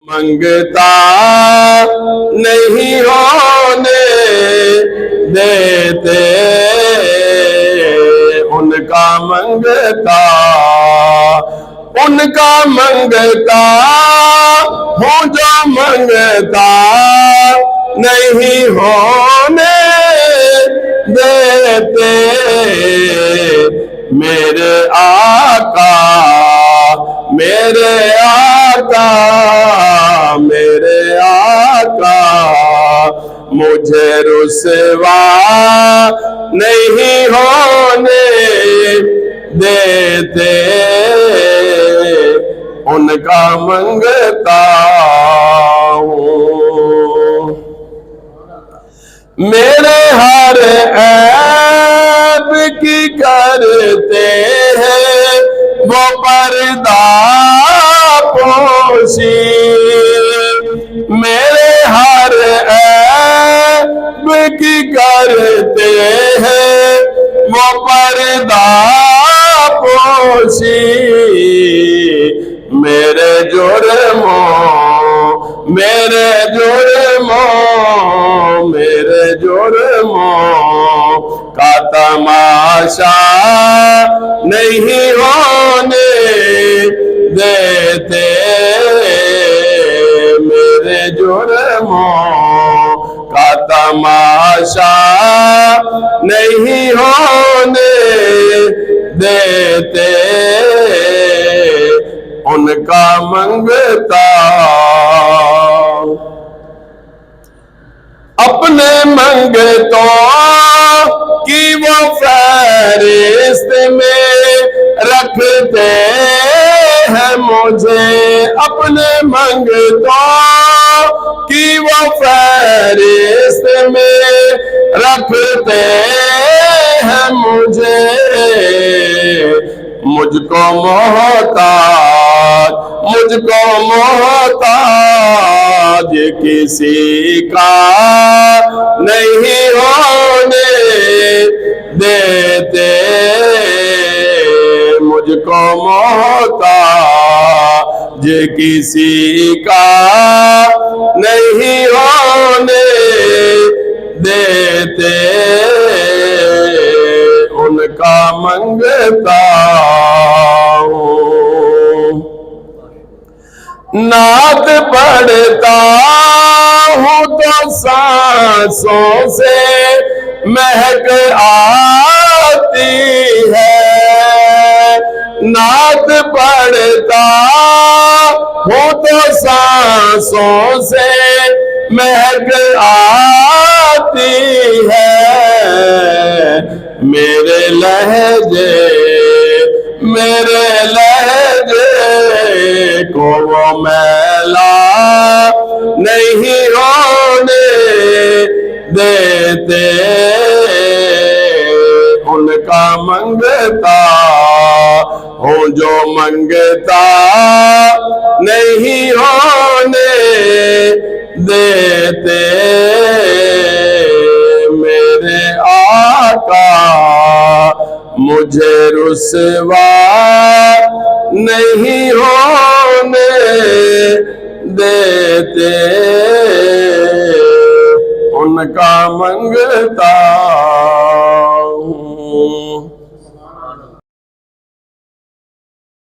منگتا نہیں ہونے دیتے، ان کا منگتا ہوں جو منگتا نہیں ہونے دیتے، میرے آقا مجھے رسوا نہیں ہونے دیتے، ان کا منگتا ہوں۔ میرے ہر عیب کی کرتے ہیں وہ پردہ پوشی، میرے ہر عیب کی کرتے ہیں وہ پردہ پوشی، میرے جرموں کا تماشا نہیں ہونے دیتے، میرے جرموں کا تماشا نہیں ہونے دیتے، ان کا منگتا اپنے منگتوں کی وہ فہرست میں رکھتے ہیں مجھے، اپنے منگتوں کی وہ فہرست میں رکھتے ہیں مجھے، مجھ کو محتاج کسی کا نہیں ہونے دیتے، مجھ کو محتاج کسی کا نہیں ہونے دیتے، ان کا منگتا ہوں۔ نعت پڑھتا ہوں تو سانسوں سے مہک آتی ہے، نعت پڑھتا ہوں تو سانسوں سے مہک آتی ہے، میرے لہجے کو وہ میلا نہیں ہونے دیتے، ان کا منگتا ہوں جو منگتا نہیں ہونے دیتے، میرے آقا مجھے رسوا نہیں ہونے دیتے، ان کا منگتا